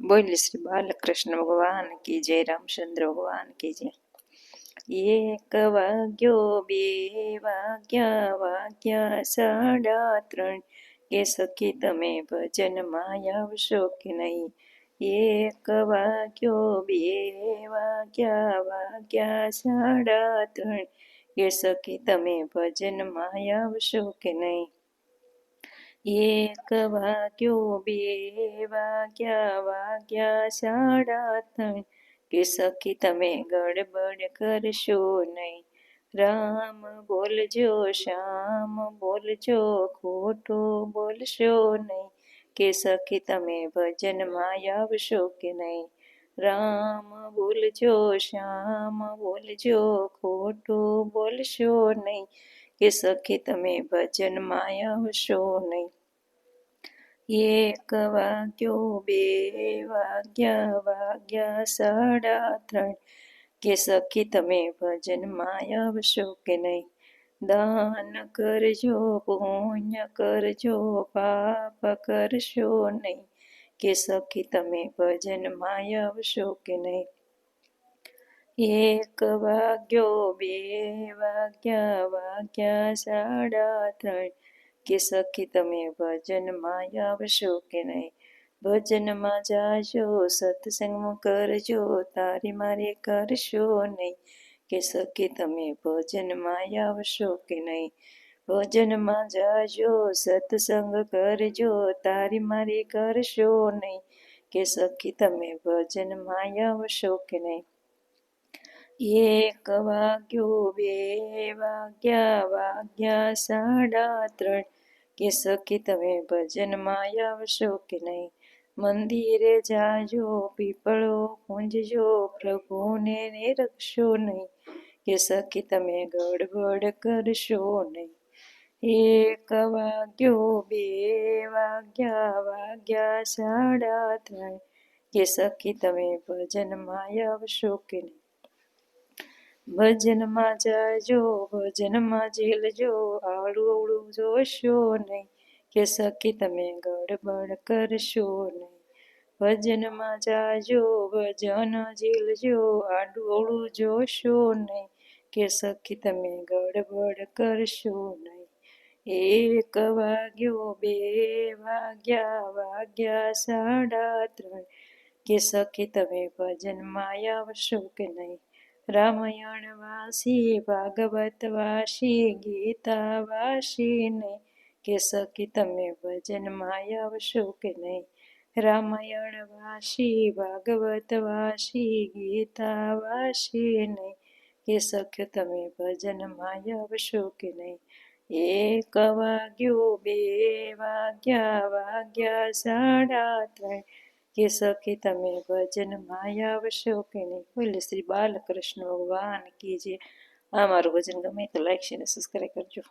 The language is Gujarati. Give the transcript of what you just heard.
बोल श्री बालकृष्ण भगवान की जय, रामचंद्र भगवान की जय। एक वाग्यो बे वाग्या वाग्या साડા ત્રણ કે સખી તમે ભજનમાં આવશો કે નહીં। એક વાગ્યો બે વાગ્યા વાગ્યા સાડા ત્રણ કે સખી તમે ભજનમાં આવશો કે નહીં। એક વાગ્યો બે વાગ્યા વાગ્યા સાડા ત્રણ કે સખી તમે ગડબડ કરશો નહીં। રામ બોલજો શ્યામ બોલજો ખોટું બોલશો નહીં કે સખી તમે ભજનમાં આવશો કે નહીં। રામ બોલજો શ્યામ બોલજો ખોટું બોલશો નહીં કે સખી તમે ભજનમાં આવશો નહીં। એક વાગ્યો બે વાગ્યા વાગ્યા સાડા ત્રણ કે સખી તમે ભજનમાં આવશો કે નહીં। દાન કરજો પુણ્ય કરજો પાપ કરશો નહીં કે સખી તમે ભજનમાં આવશો કે નહીં। એક વાગ્યો બે વાગ્યા વાગ્યા સાડા ત્રણ કે સખી તમે ભજનમાં આવશો કે નહીં। ભજનમાં જાજો સત્સંગમાં કરજો તારી મારી કરશો નહીં કે સખી તમે ભજનમાં આવશો કે નહીં। ભજનમાં જાજો સત્સંગ કરજો તારી મારી કરશો નહીં કે સખી તમે ભજનમાં આવશો કે નહીં। એક વાગ્યો બે વાગ્યા વાગ્યા સાડા ત્રણ કે સખી તમે ભજનમાં આવશો કે નહીં। મંદિરે જાજો પીપળો પૂંજજો પ્રભુને નિરખશો નહીં કે સખી તમે ગડબડ કરશો નહીં। એક વાગ્યો બે વાગ્યા વાગ્યા સાડા ત્રણ કે સખી તમે ભજનમાં આવશો કે નહીં। ભજનમાં જાજો ભજનમાં ઝીલજો આવડું અવળું જોશો નહીં કે સખી તમે ગડબડ કરશો નહીં। ભજનમાં જાજો ભજન ઝીલજો આડું અવળું જોશો નહીં કે સખી તમે ગડબડ કરશો નહીં। એક વાગ્યો બે વાગ્યા વાગ્યા સાડા ત્રણ કે સખી તમે ભજનમાં આવશો કે નહીં। રામાયણ વાસી ભાગવત વાસી ગીતા વાસી નહીં કે સખી તમે ભજનમાં આવશો કે નહીં। રામાયણ વાસી ભાગવત વાસી ગીતા વાસી નહીં કે સખી તમે ભજનમાં આવશો કે નહીં। એક વાગ્યો બે વાગ્યા વાગ્યા સાડા ત્રણ કે સખી તમે ભજનમાં આવશો કે નહીં। બોલે શ્રી બાલકૃષ્ણ ભગવાન કી જય। આ મારું ભજન ગમે તો લાઈક શેર અને સબસ્ક્રાઈબ કરજો।